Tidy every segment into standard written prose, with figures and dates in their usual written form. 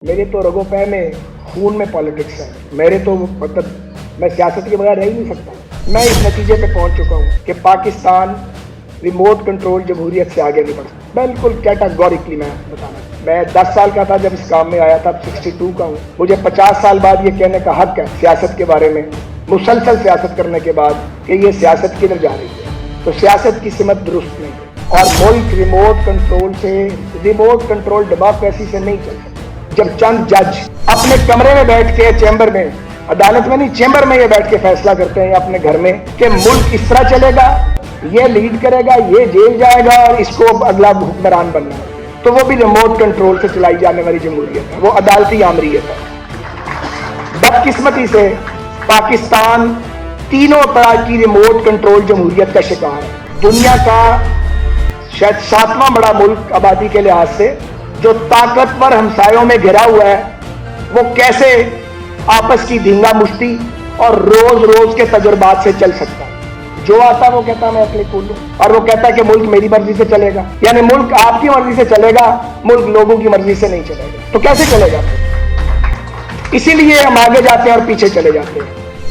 میرے تو رگوں پہ میں خون میں پالیٹکس ہے. میرے تو مطلب میں سیاست کے بغیر رہ ہی نہیں سکتا. میں اس نتیجے پہ پہنچ چکا ہوں کہ پاکستان ریموٹ کنٹرول جمہوریت سے آگے نہیں بڑھ سکتا. بالکل کیٹاگوریکلی میں بتانا. میں 10 سال کا تھا جب اس کام میں آیا تھا، 62 کا ہوں. مجھے 50 سال بعد یہ کہنے کا حق ہے سیاست کے بارے میں، مسلسل سیاست کرنے کے بعد، کہ یہ سیاست کدھر جا رہی ہے. تو سیاست کی سمت درست نہیں ہے، اور ملک ریموٹ کنٹرول ڈیموکریسی سے نہیں چلتا. جب چند جج اپنے کمرے میں بیٹھ کے، چیمبر میں، عدالت میں نہیں، چیمبر میں یہ بیٹھ کے فیصلہ کرتے ہیں اپنے گھر میں کہ ملک اس طرح چلے گا، یہ لیڈ کرے گا، یہ جیل جائے گا اور اس کو اگلا حکمران بننا ہے، تو وہ بھی ریموٹ کنٹرول سے چلائی جانے والی جمہوریت ہے، وہ عدالتی آمریت ہے. بدقسمتی سے پاکستان تینوں طرح کی ریموٹ کنٹرول جمہوریت کا شکار ہے. دنیا کا شاید 7واں بڑا ملک آبادی کے لحاظ سے، جو طاقتور ہمسایوں میں گھرا ہوا ہے، وہ کیسے آپس کی دھینگا مشتی اور روز روز کے تجربات سے چل سکتا ہے. جو آتا وہ کہتا میں اپنے کول ہوں، اور وہ کہتا کہ ملک میری مرضی سے چلے گا. یعنی ملک آپ کی مرضی سے چلے گا، ملک لوگوں کی مرضی سے نہیں چلے گا. تو کیسے چلے گا؟ اسی لیے ہم آگے جاتے ہیں اور پیچھے چلے جاتے ہیں.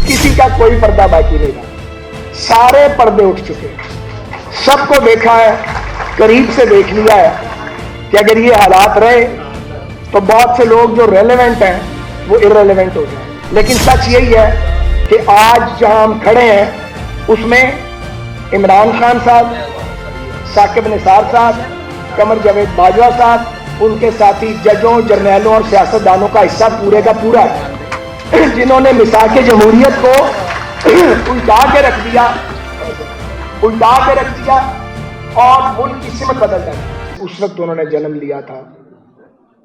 کسی کا کوئی پردہ باقی نہیں رہا، سارے پردے اٹھ چکے ہیں. سب کو دیکھا ہے، قریب سے دیکھ لیا ہے کہ اگر یہ حالات رہے تو بہت سے لوگ جو ریلیونٹ ہیں وہ ارریلیونٹ ہو جائیں. لیکن سچ یہی ہے کہ آج جہاں ہم کھڑے ہیں اس میں عمران خان صاحب، ثاقب نثار صاحب، قمر جاوید باجوہ صاحب، ان کے ساتھی ججوں، جرنیلوں اور سیاستدانوں کا حصہ پورے کا پورا ہے، جنہوں نے مساق جمہوریت کو الٹا کے رکھ دیا اور ملک کی سمت بدل دی. اس وقت انہوں نے جنم لیا تھا،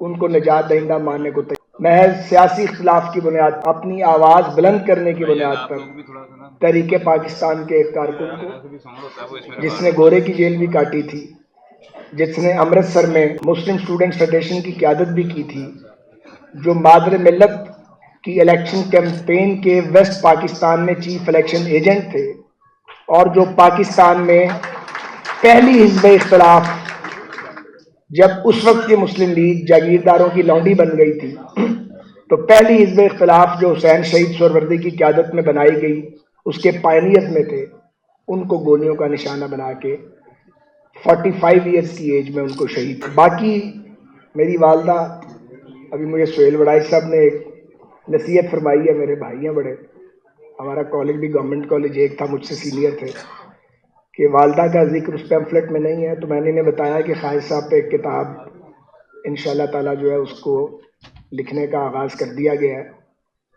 ان کو نجات دہندہ ماننے کو محض سیاسی اختلاف کی بنیاد، اپنی آواز بلند کرنے کی بنیاد پر تحریک پاکستان کے ایک کارکن کو، جس نے گورے کی جیل بھی کاٹی تھی، جس نے امرتسر میں مسلم اسٹوڈنٹس فیڈریشن کی قیادت بھی کی تھی، جو مادر ملت کی الیکشن کیمپین کے ویسٹ پاکستان میں چیف الیکشن ایجنٹ تھے، اور جو پاکستان میں پہلی حزب اختلاف، جب اس وقت کی مسلم لیگ جاگیرداروں کی لونڈی بن گئی تھی، تو پہلی حزب اختلاف جو حسین شہید سہروردی کی قیادت میں بنائی گئی، اس کے پائنیئر میں تھے. ان کو گولیوں کا نشانہ بنا کے 45 ایئرز کی ایج میں ان کو شہید. باقی میری والدہ، ابھی مجھے سہیل وڑائی صاحب نے ایک نصیحت فرمائی ہے، میرے بھائی ہیں بڑے، ہمارا کالج بھی گورنمنٹ کالج ایک تھا، مجھ سے سینئر تھے، کہ والدہ کا ذکر اس پیمفلٹ میں نہیں ہے، تو میں نے انہیں بتایا کہ خالد صاحب پہ ایک کتاب انشاءاللہ تعالیٰ جو ہے اس کو لکھنے کا آغاز کر دیا گیا ہے.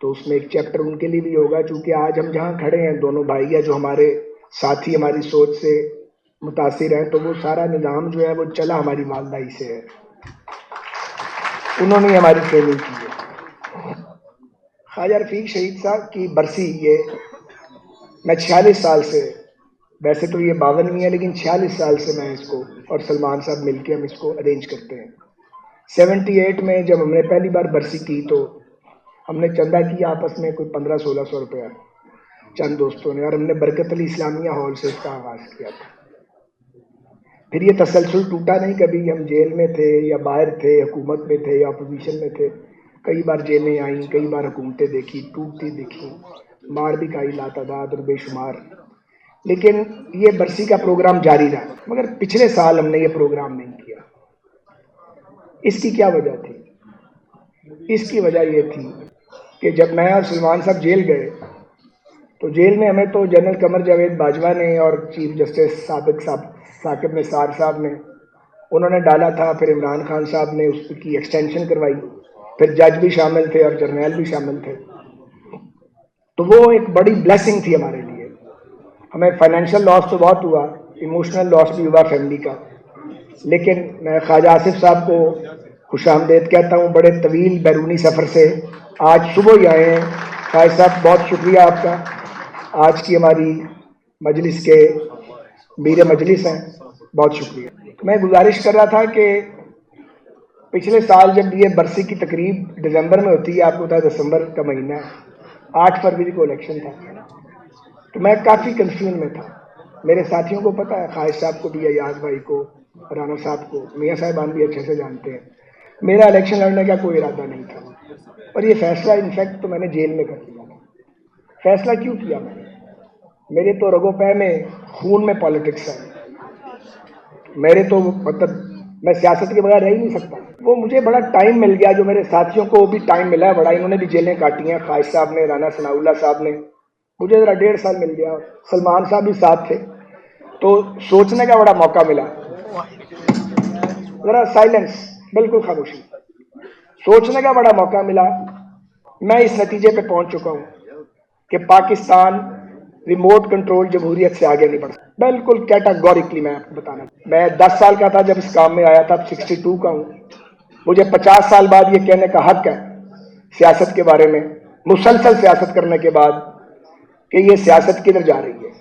تو اس میں ایک چیپٹر ان کے لیے بھی ہوگا، چونکہ آج ہم جہاں کھڑے ہیں، دونوں بھائی ہیں جو ہمارے ساتھی ہماری سوچ سے متاثر ہیں، تو وہ سارا نظام جو ہے وہ چلا ہماری والدہ ہی سے ہے، انہوں نے ہماری ٹریننگ کی ہے. خواجہ رفیق شہید صاحب کی برسی، یہ میں 46 سال سے، ویسے تو یہ 52ویں ہے لیکن 46 سال سے میں اس کو اور سلمان صاحب مل کے ہم اس کو ارینج کرتے ہیں. 78 میں جب ہم نے پہلی بار برسی کی تو ہم نے چندہ کیا آپس میں کوئی 1500-1600 روپیہ چند دوستوں نے، اور ہم نے برکت علی اسلامیہ ہال سے اس کا آغاز کیا تھا. پھر یہ تسلسل ٹوٹا نہیں، کبھی ہم جیل میں تھے یا باہر تھے، حکومت میں تھے یا اپوزیشن میں تھے، کئی بار جیلیں آئیں، کئی بار حکومتیں دیکھی، ٹوٹتی دیکھی، مار بھی کھائی لاتعداد اور بے شمار، لیکن یہ برسی کا پروگرام جاری رہا. مگر پچھلے سال ہم نے یہ پروگرام نہیں کیا. اس کی کیا وجہ تھی؟ اس کی وجہ یہ تھی کہ جب میں اور سلمان صاحب جیل گئے تو جیل میں ہمیں تو جنرل قمر جاوید باجوہ نے اور چیف جسٹس سابق ثاقب نثار صاحب نے انہوں نے ڈالا تھا، پھر عمران خان صاحب نے اس کی ایکسٹینشن کروائی، پھر جج بھی شامل تھے اور جرنیل بھی شامل تھے. تو وہ ایک بڑی بلیسنگ تھی ہمارے لیے. ہمیں فائنینشیل لاس تو بہت ہوا، ایموشنل لاس بھی ہوا فیملی کا، لیکن میں خواجہ آصف صاحب کو خوش آمدید کہتا ہوں، بڑے طویل بیرونی سفر سے آج صبح ہی آئے ہیں. خواجہ صاحب بہت شکریہ آپ کا، آج کی ہماری مجلس کے میر مجلس ہیں، بہت شکریہ. میں گزارش کر رہا تھا کہ پچھلے سال جب یہ برسی کی تقریب دسمبر میں ہوتی ہے، آپ کو پتا ہے دسمبر کا مہینہ ہے، 8 فروری کو الیکشن تھا، تو میں کافی کنفیوژن میں تھا. میرے ساتھیوں کو پتا ہے، خالد صاحب کو بھی، ایاز بھائی کو، رانا صاحب کو، میاں صاحبان بھی اچھے سے جانتے ہیں. میرا الیکشن لڑنے کا کوئی ارادہ نہیں تھا، اور یہ فیصلہ انفیکٹ تو میں نے جیل میں کر لیا تھا۔ فیصلہ کیوں کیا میں نے؟ میرے تو رگو پے میں خون میں پالیٹکس ہے، میرے تو مطلب میں سیاست کے بغیر رہ ہی نہیں سکتا۔ وہ مجھے بڑا ٹائم مل گیا، جو میرے ساتھیوں کو بھی ٹائم ملا ہے بڑا، انہوں نے بھی جیلیں کاٹی ہیں، خواجہ صاحب نے، رانا ثناء اللہ صاحب نے، مجھے ذرا 1.5 سال مل گیا، سلمان صاحب بھی ساتھ تھے، تو سوچنے کا بڑا موقع ملا۔ ذرا سائلنس، بالکل خاموشی، سوچنے کا بڑا موقع ملا۔ میں اس نتیجے پہ پہنچ چکا ہوں کہ پاکستان ریموٹ کنٹرول جمہوریت سے آگے نہیں بڑھ سکتا، بالکل کیٹاگوریکلی میں آپ کو بتانا۔ میں 10 سال کا تھا جب اس کام میں آیا تھا، 62 کا ہوں، مجھے 50 سال بعد یہ کہنے کا حق ہے سیاست کے بارے میں، مسلسل سیاست کرنے کے بعد، کہ یہ سیاست کدھر جا رہی ہے۔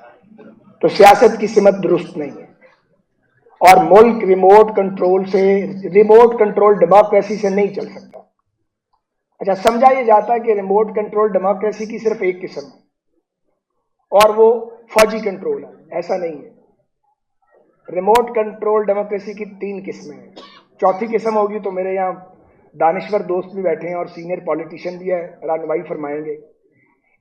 تو سیاست کی سمت درست نہیں ہے، اور ملک ریموٹ کنٹرول سے، ریموٹ کنٹرول ڈیموکریسی سے نہیں چل سکتا۔ اچھا، سمجھا یہ جاتا ہے کہ ریموٹ کنٹرول ڈیموکریسی کی صرف ایک قسم ہے، اور وہ فوجی کنٹرول ہے۔ ایسا نہیں ہے، ریموٹ کنٹرول ڈیموکریسی کی 3 قسمیں ہیں۔ چوتھی قسم ہوگی تو میرے یہاں دانشور دوست بھی بیٹھے ہیں اور سینئر پولیٹیشین بھی ہے، رہنمائی فرمائیں گے۔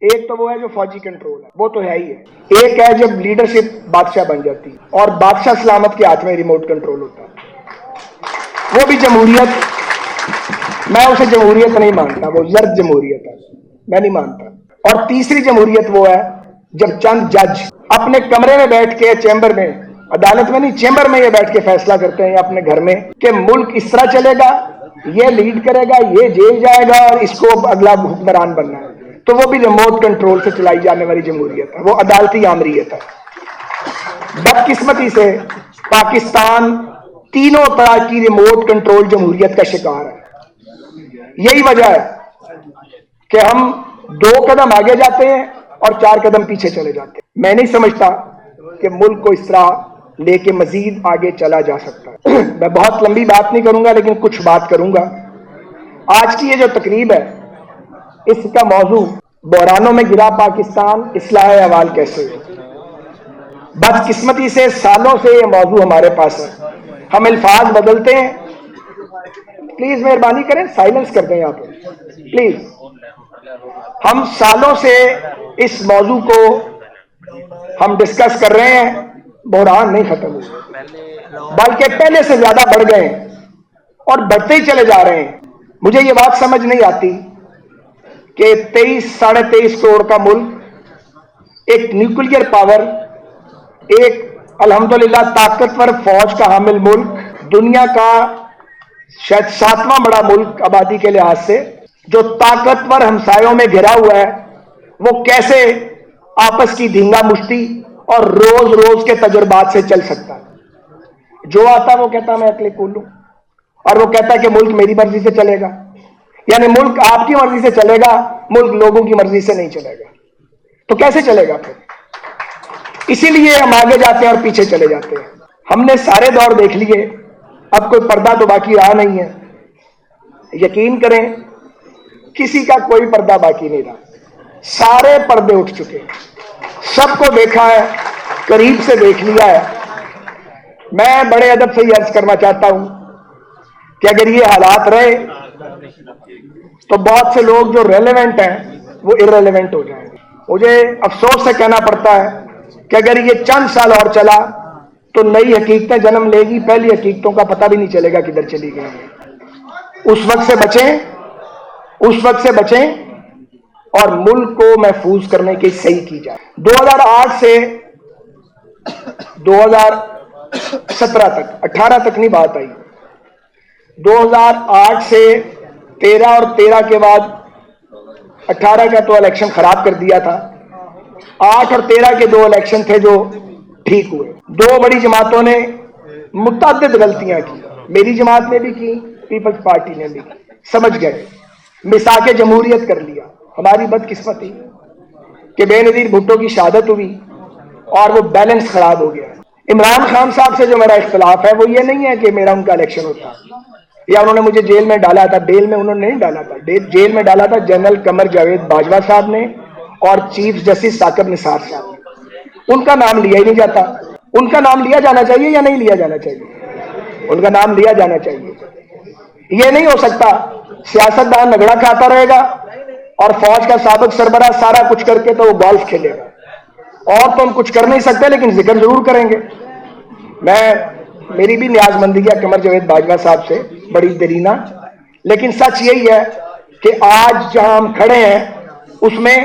ایک تو وہ ہے جو فوجی کنٹرول ہے، وہ تو ہے ہی ہے۔ ایک ہے جب لیڈرشپ بادشاہ بن جاتی ہے اور بادشاہ سلامت کے ہاتھ میں ریموٹ کنٹرول ہوتا ہے، وہ بھی جمہوریت، میں اسے جمہوریت نہیں مانتا، وہ زرد جمہوریت ہے، میں نہیں مانتا۔ اور تیسری جمہوریت وہ ہے جب چند جج اپنے کمرے میں بیٹھ کے، چیمبر میں، عدالت میں نہیں، چیمبر میں یہ بیٹھ کے فیصلہ کرتے ہیں اپنے گھر میں کہ ملک اس طرح چلے گا، یہ لیڈ کرے گا، یہ جیل جائے گا، اور اس کو اگلا حکمران بننا ہے۔ تو وہ بھی ریموٹ کنٹرول سے چلائی جانے والی جمہوریت ہے، وہ عدالتی آمریت ہے۔ بدقسمتی سے پاکستان تینوں طرح کی ریموٹ کنٹرول جمہوریت کا شکار ہے۔ یہی وجہ ہے کہ ہم 2 قدم آگے جاتے ہیں اور 4 قدم پیچھے چلے جاتے ہیں۔ میں نہیں سمجھتا کہ ملک کو اس طرح لے کے مزید آگے چلا جا سکتا ہے۔ میں بہت لمبی بات نہیں کروں گا، لیکن کچھ بات کروں گا۔ آج کی یہ جو تقریب ہے، اس کا موضوع بحرانوں میں گرا پاکستان، اصلاح احوال کیسے۔ بدقسمتی سے سالوں سے یہ موضوع ہمارے پاس ہے، ہم الفاظ بدلتے ہیں۔ پلیز مہربانی کریں، سائلنس کر دیں یہاں پہ پلیز۔ ہم سالوں سے اس موضوع کو ہم ڈسکس کر رہے ہیں، بحران نہیں ختم ہوئے، بلکہ پہلے سے زیادہ بڑھ گئے ہیں اور بڑھتے ہی چلے جا رہے ہیں۔ مجھے یہ بات سمجھ نہیں آتی کہ 23 – 23.5 کروڑ کا ملک، ایک نیوکلیئر پاور، ایک الحمدللہ طاقتور فوج کا حامل ملک، دنیا کا شاید 7واں بڑا ملک آبادی کے لحاظ سے، جو طاقتور ہمسایوں میں گھرا ہوا ہے، وہ کیسے آپس کی دھینگا مشتی اور روز روز کے تجربات سے چل سکتا ہے؟ جو آتا وہ کہتا میں اکلے کول ہوں، اور وہ کہتا کہ ملک میری مرضی سے چلے گا، یعنی ملک آپ کی مرضی سے چلے گا، ملک لوگوں کی مرضی سے نہیں چلے گا۔ تو کیسے چلے گا پھر؟ اسی لیے ہم آگے جاتے ہیں اور پیچھے چلے جاتے ہیں۔ ہم نے سارے دور دیکھ لیے، اب کوئی پردہ تو باقی رہا نہیں ہے۔ یقین کریں، کسی کا کوئی پردہ باقی نہیں رہا، سارے پردے اٹھ چکے، سب کو دیکھا ہے، قریب سے دیکھ لیا ہے۔ میں بڑے ادب سے یہ عرض کرنا چاہتا ہوں کہ اگر یہ حالات رہے تو بہت سے لوگ جو ریلیونٹ ہیں وہ ارریلیونٹ ہو جائیں گے۔ مجھے افسوس سے کہنا پڑتا ہے کہ اگر یہ چند سال اور چلا تو نئی حقیقتیں جنم لے گی، پہلی حقیقتوں کا پتہ بھی نہیں چلے گا کدھر چلی گئی ہیں۔ اس وقت سے بچیں، اس وقت سے بچیں اور ملک کو محفوظ کرنے کی صحیح کی جائے۔ 2008 سے 2017 تک، 18 تک نہیں بات آئی، 2008 سے 13 اور 13 کے بعد 18 کا تو الیکشن خراب کر دیا تھا، 8 اور 13 کے 2 الیکشن تھے جو ٹھیک ہوئے۔ 2 بڑی جماعتوں نے متعدد غلطیاں کی، میری جماعت نے بھی کی، پیپلز پارٹی نے بھی کی، سمجھ گئے، مساق جمہوریت کر لیا۔ ہماری بدقسمتی کہ بے نظیر بھٹو کی شہادت ہوئی اور وہ بیلنس خراب ہو گیا۔ عمران خان صاحب سے جو میرا اختلاف ہے وہ یہ نہیں ہے کہ میرا ان کا الیکشن ہوتا یا انہوں نے مجھے جیل میں ڈالا تھا۔ بیل میں انہوں نے نہیں ڈالا تھا، جیل میں ڈالا تھا جنرل قمر جاوید باجوہ صاحب نے اور چیف جسٹس ثاقب نثار صاحب نے۔ ان کا نام لیا ہی نہیں جاتا۔ ان کا نام لیا جانا چاہیے یا نہیں لیا جانا چاہیے؟ ان کا نام لیا جانا چاہیے۔ یہ نہیں ہو سکتا سیاستدان نگڑا کھاتا رہے گا اور فوج کا سابق سربراہ سارا کچھ کر کے تو وہ گولف کھیلے گا. اور تو ہم کچھ کر نہیں سکتے لیکن ذکر ضرور کریں گے. میری بھی نیاز مندی ہے قمر جاوید باجوہ صاحب سے بڑی دیرینہ، لیکن سچ یہی ہے کہ آج جہاں ہم کھڑے ہیں اس میں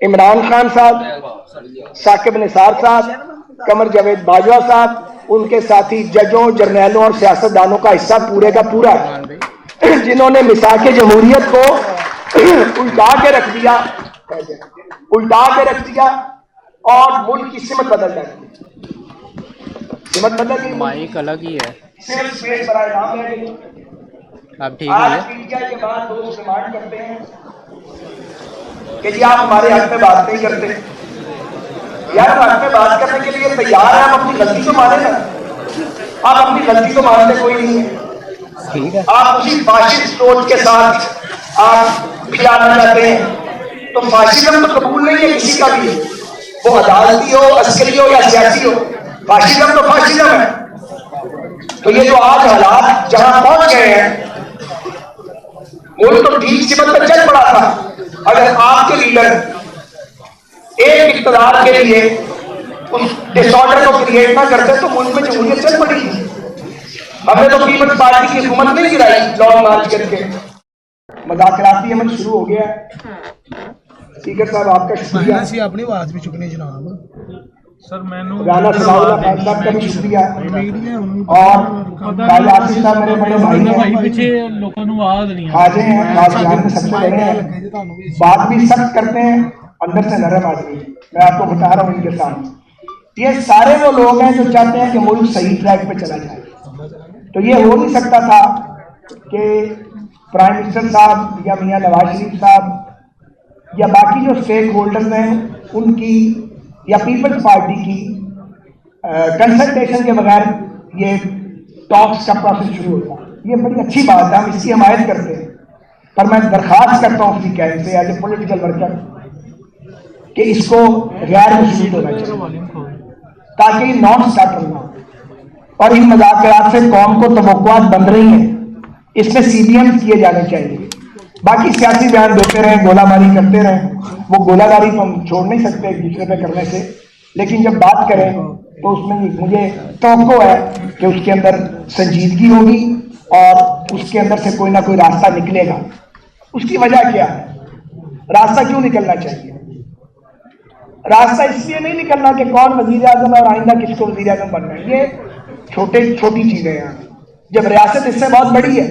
عمران خان صاحب، ثاقب نثار صاحب، قمر جاوید باجوہ صاحب، ان کے ساتھی ججوں، جرنیلوں اور سیاستدانوں کا حصہ پورے کا پورا ہے، جنہوں نے میثاق جمہوریت کو الٹا کے رکھ دیا اور ملک کی سمت بدل ڈالی. سمت بدل گئی، مائک الگ ہی ہے. صرف اسپیس برائے نام رہ گئی. آپ ٹھیک آج ہے؟ میڈیا کے بعد لوگ ڈیمانڈ کرتے ہیں کہ جی آپ ہمارے حق میں بات نہیں کرتے. یار حق میں بات کرنے کے لیے تیار ہیں، آپ اپنی غلطی تو مانیں نا. آپ اپنی غلطی تو مانتے کوئی نہیں ہے. ٹھیک ہے. آپ اسی فاشسٹ سوچ کے ساتھ آپ کھلانا چاہتے ہیں تو فاشزم تو قبول نہیں ہے کسی کا بھی، وہ عدالتی ہو، عسکری ہو یا سیاسی ہو. فاشزم تو فاشزم ہے. تو یہ جو آج حالات جہاں پہنچ گئے ہیں، ملک تو ٹھیک سمت پہ چل پڑا تھا. اگر آپ کے لیڈر ایک اقتدار کے لیے اس ڈس آرڈر کو کریٹ نہ کرتے تو ملک میں جمہوریت چل پڑی تھی. ہم نے تو پیپلز پارٹی کی حکومت نہیں گرائی لانگ مارچ کر کے. مذاکراتی عمل شروع ہو گیا ہے. اسپیکر صاحب آپ کا شکریہ. اپنی آواز بھی چکنی جناب سر میں رانا ثناء اللہ خان صاحب کا بھی شکریہ، اور خواجہ آصف صاحب میرے بڑے بھائی ہیں، پیچھے لوگوں کو آواز نہیں خواجے ہیں، خاص جان میں سب سے بڑے ہیں، بات بھی سخت کرتے ہیں، اندر سے نرم آدمی. میں آپ کو بتا رہا ہوں ان کے سامنے یہ سارے وہ لوگ ہیں جو چاہتے ہیں کہ ملک صحیح ٹریک پہ چلا جائے. تو یہ ہو نہیں سکتا تھا کہ پرائم منسٹر صاحب یا میاں نواز شریف صاحب یا باقی جو اسٹیک ہولڈرز ہیں ان کی یا پیپلز پارٹی کی کنسلٹیشن کے بغیر یہ ٹاکس کا پروسیس شروع ہوتا. یہ بڑی اچھی بات ہے، ہم اس کی حمایت کرتے ہیں. پر میں درخواست کرتا ہوں اپنی کہنے سے ایز اے پولیٹیکل ورکر کہ اس کو غیر مشروط ہونا چاہیے تاکہ یہ نان اسٹارٹر نہ ہو. اور ان مذاکرات سے قوم کو توقعات بن رہی ہیں، اس میں سی بی ایم کیے جانے چاہیے. باقی سیاسی بیان دیتے رہیں، گولہ باری کرتے رہیں، وہ گولہ باری تو ہم چھوڑ نہیں سکتے ایک دوسرے پہ کرنے سے، لیکن جب بات کریں تو اس میں مجھے توقع ہے کہ اس کے اندر سنجیدگی ہوگی اور اس کے اندر سے کوئی نہ کوئی راستہ نکلے گا. اس کی وجہ کیا ہے؟ راستہ کیوں نکلنا چاہیے؟ راستہ اس لیے نہیں نکلنا کہ کون وزیر اعظم اور آئندہ کس کو وزیر اعظم بننا ہے. یہ چھوٹی چیزیں ہیں. جب ریاست اس سے بہت بڑی ہے،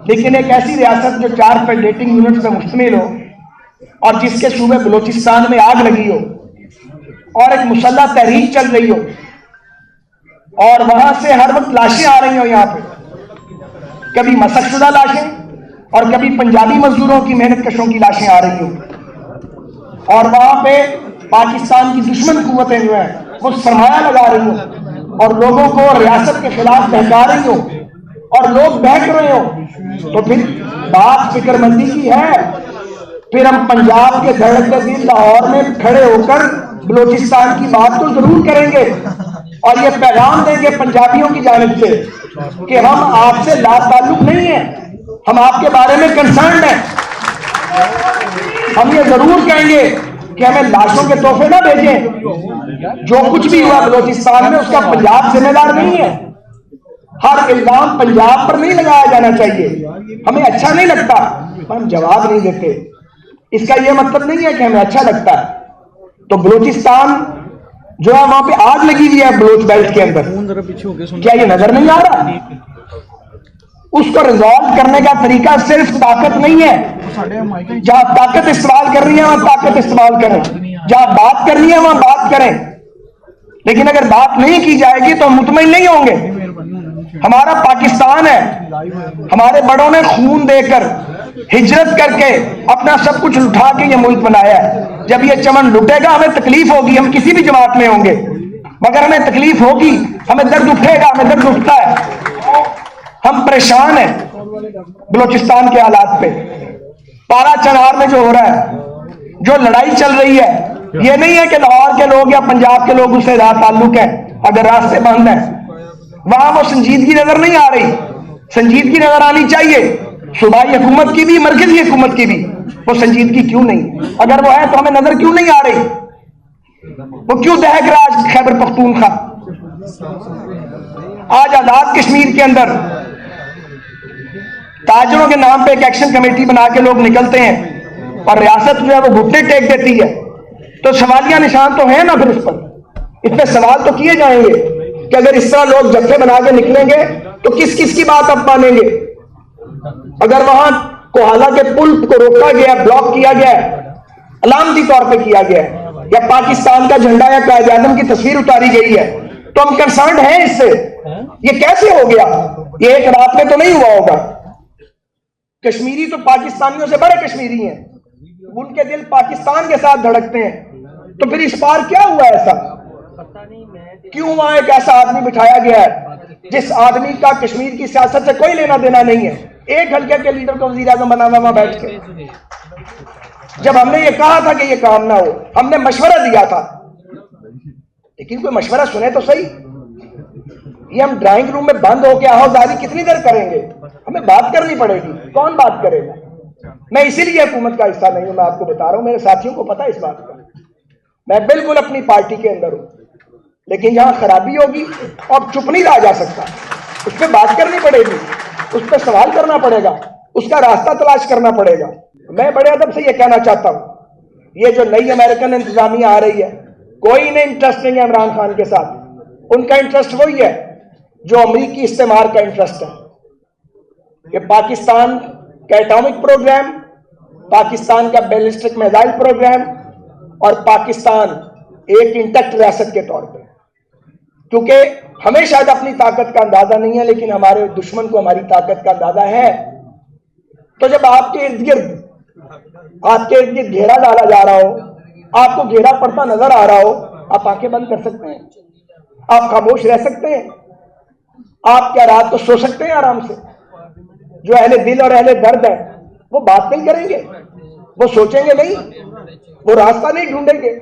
لیکن ایک ایسی ریاست جو 4 فیڈریٹنگ یونٹس پہ مشتمل ہو اور جس کے صوبے بلوچستان میں آگ لگی ہو اور ایک مسلح تحریک چل رہی ہو اور وہاں سے ہر وقت لاشیں آ رہی ہوں، یہاں پہ کبھی مسخ شدہ لاشیں اور کبھی پنجابی مزدوروں کی محنت کشوں کی لاشیں آ رہی ہوں، اور وہاں پہ پاکستان کی دشمن قوتیں جو ہیں وہ سرمایہ لگا رہی ہوں اور لوگوں کو ریاست کے خلاف بہکا رہی ہوں اور لوگ بہک رہے ہوں، تو پھر بات فکر مندی کی ہے. پھر ہم پنجاب کے دھڑکتے دل لاہور میں کھڑے ہو کر بلوچستان کی بات تو ضرور کریں گے اور یہ پیغام دیں گے پنجابیوں کی جانب سے کہ ہم آپ سے لا تعلق نہیں ہیں، ہم آپ کے بارے میں کنسرنڈ ہیں. ہم یہ ضرور کہیں گے کہ ہمیں لاشوں کے تحفے نہ بھیجیں. جو کچھ بھی ہوا بلوچستان میں اس کا پنجاب ذمہ دار نہیں ہے. ہر الزام پنجاب پر نہیں لگایا جانا چاہیے. ہمیں اچھا نہیں لگتا ہم جواب نہیں دیتے. اس کا یہ مطلب نہیں ہے کہ ہمیں اچھا لگتا ہے. تو بلوچستان جو ہے وہاں پہ آگ لگی ہوئی ہے بلوچ بیلٹ کے اندر، کیا یہ نظر نہیں آ رہا؟ اس کو ریزالو کرنے کا طریقہ صرف طاقت نہیں ہے. جہاں طاقت استعمال کرنی ہے وہاں طاقت استعمال کریں، جہاں بات کرنی ہے وہاں بات کریں. لیکن اگر بات نہیں کی جائے گی تو ہم مطمئن نہیں ہوں گے. ہمارا پاکستان ہے، ہمارے بڑوں نے خون دے کر ہجرت کر کے اپنا سب کچھ لٹا کے یہ ملک بنایا ہے. جب یہ چمن لٹے گا ہمیں تکلیف ہوگی، ہم کسی بھی جماعت میں ہوں گے مگر ہمیں تکلیف ہوگی، ہمیں درد اٹھے گا، ہمیں درد اٹھتا ہے. ہم پریشان ہیں بلوچستان کے حالات پہ. پارا چنار میں جو ہو رہا ہے، جو لڑائی چل رہی ہے، یہ نہیں ہے کہ لاہور کے لوگ یا پنجاب کے لوگ اس سے تعلق ہے. اگر راستے بند ہیں وہاں وہ سنجیدگی نظر نہیں آ رہی. سنجیدگی نظر آنی چاہیے، صوبائی حکومت کی بھی، مرکزی حکومت کی بھی. وہ سنجیدگی کیوں نہیں؟ اگر وہ ہے تو ہمیں نظر کیوں نہیں آ رہی؟ وہ کیوں دہک رہا ہے خیبر پختونخوا؟ آج آزاد کشمیر کے اندر تاجروں کے نام پہ ایک ایکشن کمیٹی بنا کے لوگ نکلتے ہیں اور ریاست جو ہے وہ گھٹنے ٹیک دیتی ہے، تو سوالیہ نشان تو ہے نا پھر اس پر. اس پہ سوال تو کیے جائیں گے کہ اگر اس طرح لوگ جتھے بنا کے نکلیں گے تو کس کس کی بات اب مانیں گے؟ اگر وہاں کوہالہ کے پل کو روکا گیا، بلاک کیا گیا ہے، علامتی طور پہ کیا گیا ہے، یا پاکستان کا جھنڈا یا قائد اعظم کی تصویر اتاری گئی ہے، تو ہم کنسرنڈ ہیں اس سے. یہ کیسے ہو گیا؟ یہ ایک رات میں تو نہیں ہوا ہوگا. کشمیری تو پاکستانیوں سے بڑے کشمیری ہیں، ان کے دل پاکستان کے ساتھ دھڑکتے ہیں. تو پھر اس بار کیا ہوا ایسا؟ کیوں وہاں ایک ایسا آدمی بٹھایا گیا ہے جس آدمی کا کشمیر کی سیاست سے کوئی لینا دینا نہیں ہے؟ ایک حلقے کے لیڈر کو وزیر اعظم بنا ہوا بیٹھ کے. جب ہم نے یہ کہا تھا کہ یہ کام نہ ہو، ہم نے مشورہ دیا تھا، لیکن کوئی مشورہ سنے تو صحیح. یہ ہم ڈرائنگ روم میں بند ہو کے آہوازاری کتنی دیر کریں گے؟ ہمیں بات کرنی پڑے گی. کون بات کرے گا؟ میں اسی لیے حکومت کا حصہ نہیں ہوں، میں آپ کو بتا رہا ہوں، میرے ساتھیوں کو پتا ہے اس بات کا. میں بالکل اپنی پارٹی کے اندر ہوں، لیکن یہاں خرابی ہوگی اور چپ نہیں رہا جا سکتا. اس پہ بات کرنی پڑے گی، اس پہ سوال کرنا پڑے گا، اس کا راستہ تلاش کرنا پڑے گا. میں بڑے ادب سے یہ کہنا چاہتا ہوں، یہ جو نئی امریکن انتظامیہ آ رہی ہے، کوئی انہیں انٹرسٹ نہیں ہے عمران خان کے ساتھ. ان کا انٹرسٹ وہی ہے جو امریکی استعمار کا انٹرسٹ ہے، کہ پاکستان کا ایٹامک پروگرام، پاکستان کا بیلسٹک میزائل پروگرام، اور پاکستان ایک انٹیکٹ ریاست کے طور پہ. کیونکہ ہمیں شاید اپنی طاقت کا اندازہ نہیں ہے، لیکن ہمارے دشمن کو ہماری طاقت کا اندازہ ہے. تو جب آپ کے ارد گرد گھیرا ڈالا جا رہا ہو، آپ کو گھیرا پڑتا نظر آ رہا ہو، آپ آنکھیں بند کر سکتے ہیں؟ آپ خاموش رہ سکتے ہیں؟ آپ کیا رات کو سو سکتے ہیں آرام سے؟ جو اہل دل اور اہل درد ہیں وہ بات نہیں کریں گے، وہ سوچیں گے نہیں، وہ راستہ نہیں ڈھونڈیں گے.